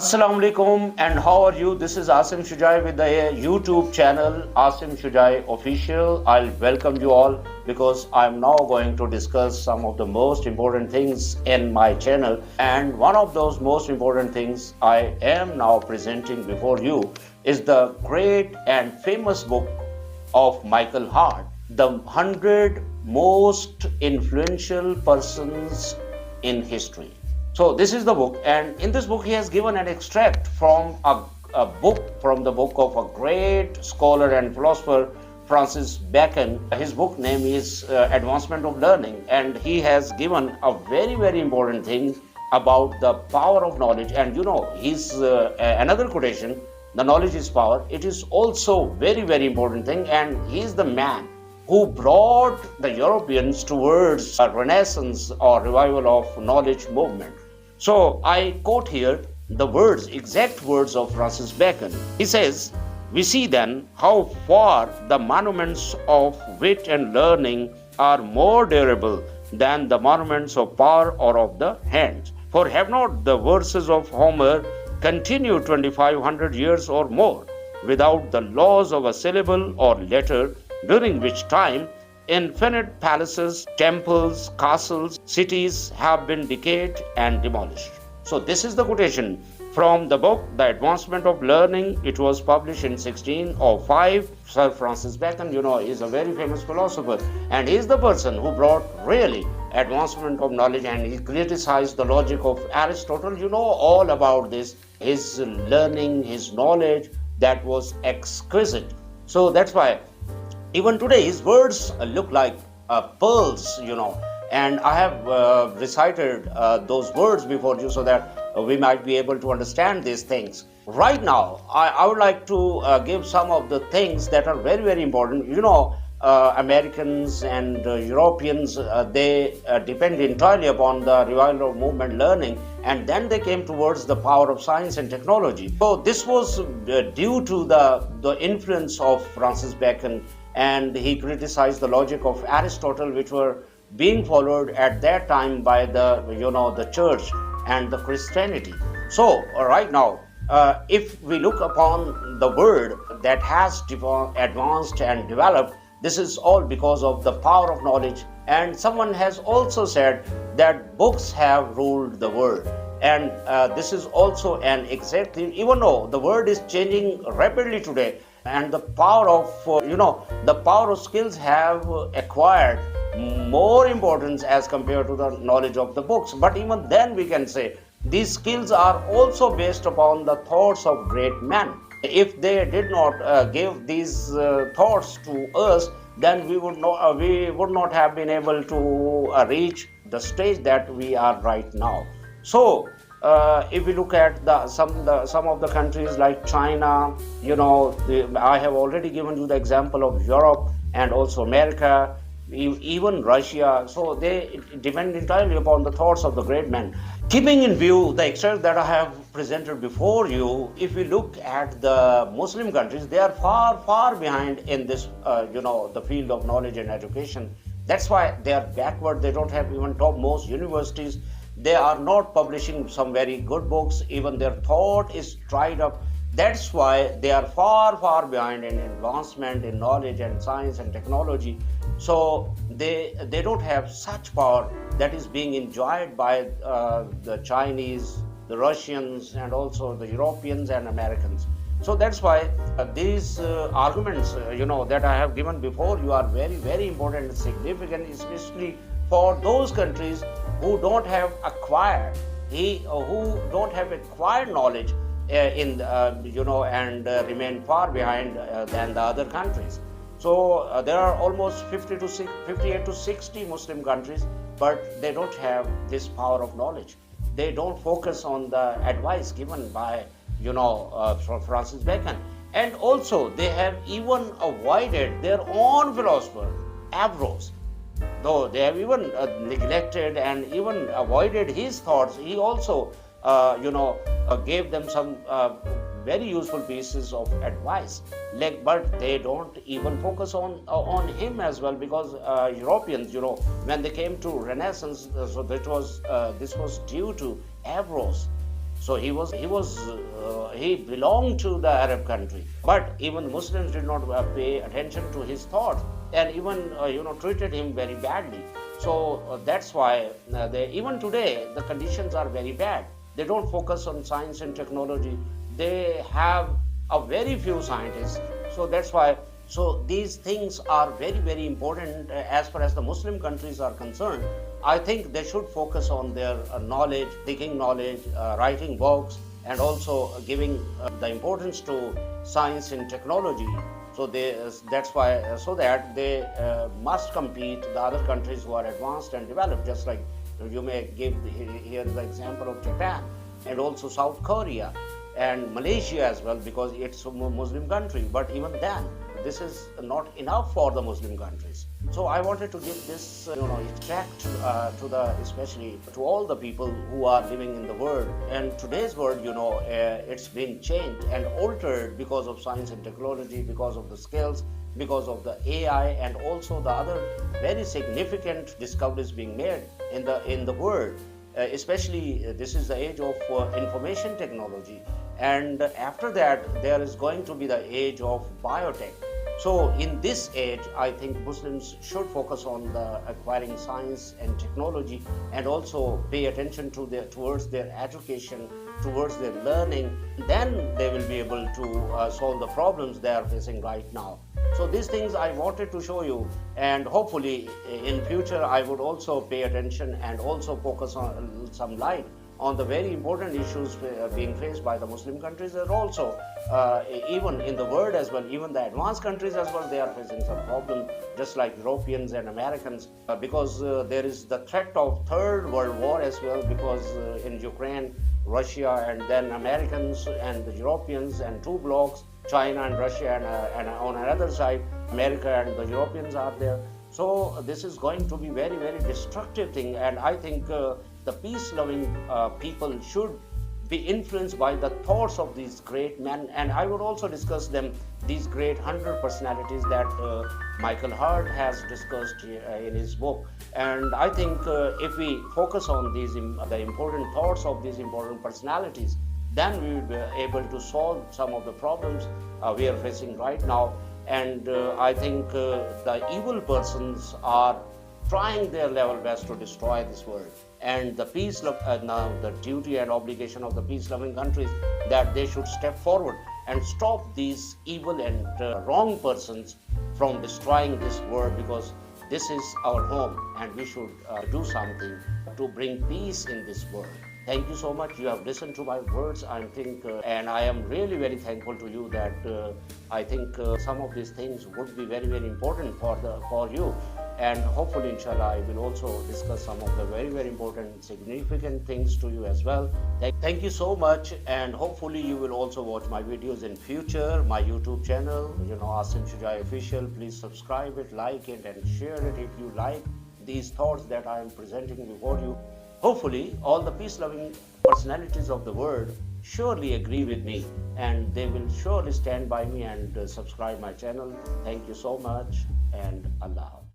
Assalamu alaikum, and how are you? This is Asim Shujaee with the YouTube channel Asim Shujaee Official. I'll welcome you all because I'm now going to discuss some of the most important things in my channel. And one of those most important things I am now presenting before you is the great and famous book of Michael Hart, The 100 Most Influential Persons in History. So this is the book, and in this book he has given an extract from the book of a great scholar and philosopher, Francis Bacon. His book name is Advancement of Learning, and he has given a very important thing about the power of knowledge. And his another quotation, the knowledge is power. It is also very important thing, and he is the man who brought the Europeans towards a renaissance or revival of knowledge movement. So I quote here the exact words of Francis Bacon. He says, "We see then how far the monuments of wit and learning are more durable than the monuments of power or of the hands. For have not the verses of Homer continued 2500 years or more without the loss of a syllable or letter, during which time infinite palaces, temples, castles, cities have been decayed and demolished." So this is the quotation from the book, The Advancement of Learning. It was published in 1605. Sir Francis Bacon, is a very famous philosopher, and he is the person who brought really advancement of knowledge, and he criticized the logic of Aristotle. You know all about this, his learning, his knowledge that was exquisite. So that's why even today, his words look like pearls, and I have recited those words before you so that we might be able to understand these things. Right now, I would like to give some of the things that are very important. Americans and Europeans, they depend entirely upon the revival of movement learning, and then they came towards the power of science and technology. So this was due to the influence of Francis Bacon, and he criticized the logic of Aristotle, which were being followed at that time by the church and the Christianity. So right now, if we look upon the world that has advanced and developed, this is all because of the power of knowledge. And someone has also said that books have ruled the world. And this is also an exact thing, even though the world is changing rapidly today, and the power of skills have acquired more importance as compared to the knowledge of the books. But even then we can say these skills are also based upon the thoughts of great men. If they did not give these thoughts to us, then we would not have been able to reach the stage that we are right now. So if we look at some of the countries like China, I have already given you the example of Europe and also America, even Russia. So they depend entirely upon the thoughts of the great men. Keeping in view the excerpt that I have presented before you, if we look at the Muslim countries, they are far behind in this, the field of knowledge and education. That's why they are backward. They don't have even topmost universities. They are not publishing some very good books. Even their thought is dried up. That's why they are far behind in advancement in knowledge and science and technology. So they don't have such power that is being enjoyed by the Chinese, the Russians, and also the Europeans and Americans. So that's why these arguments, that I have given before you are very important and significant, especially for those countries who don't have acquired knowledge and remain far behind than the other countries. So there are almost 58 to 60 Muslim countries, but they don't have this power of knowledge. They don't focus on the advice given by Francis Bacon, and also they have even avoided their own philosopher Averroes. Though they have even neglected and even avoided his thoughts, he also gave them some very useful pieces of advice. But they don't even focus on him as well, because Europeans, when they came to Renaissance, so this was due to Averroes. So he belonged to the Arab country, but even Muslims did not pay attention to his thoughts, and even treated him very badly. So that's why even today the conditions are very bad. They don't focus on science and technology. They have a very few scientists. So that's why. So these things are very, very important as far as the Muslim countries are concerned. I think they should focus on their knowledge, digging knowledge, writing books, and also giving the importance to science and technology. So that's why so that they must compete the other countries who are advanced and developed. Just like you may give here the example of Japan and also South Korea and Malaysia as well, because it's a Muslim country. But even then, this is not enough for the Muslim countries. So I wanted to give this extract to the, especially to all the people who are living in the world. And today's world, it's been changed and altered because of science and technology, because of the skills, because of the AI, and also the other very significant discoveries being made in the world. Especially this is the age of information technology, and after that there is going to be the age of biotech. So in this age, I think Muslims should focus on the acquiring science and technology, and also pay attention to towards their education, towards their learning. Then they will be able to solve the problems they are facing right now. So these things I wanted to show you, and hopefully in future I would also pay attention and also focus on some light on the very important issues being faced by the Muslim countries, and also even in the world as well, even the advanced countries as well, they are facing some problem, just like Europeans and Americans, because there is the threat of third world war as well, because in Ukraine, Russia, and then Americans and the Europeans, and two blocks, China and Russia, and on another side, America and the Europeans are there. So this is going to be very, very destructive thing, and I think the peace-loving people should be influenced by the thoughts of these great men. And I would also discuss these great 100 personalities that Michael Hart has discussed in his book. And I think if we focus on the important thoughts of these important personalities, then we will be able to solve some of the problems we are facing right now. And I think the evil persons are trying their level best to destroy this world. And the now the duty and obligation of the peace-loving countries, that they should step forward and stop these evil and wrong persons from destroying this world, because this is our home, and we should do something to bring peace in this world. Thank you so much. You have listened to my words, I think, and I am really very thankful to you that I think some of these things would be very, very important for you. And hopefully, inshallah, I will also discuss some of the very, very important, significant things to you as well. Thank you so much, and hopefully you will also watch my videos in future, my YouTube channel, Asim Shujaee Official. Please subscribe it, like it, and share it if you like these thoughts that I am presenting before you. Hopefully, all the peace-loving personalities of the world surely agree with me, and they will surely stand by me and subscribe my channel. Thank you so much, and Allah.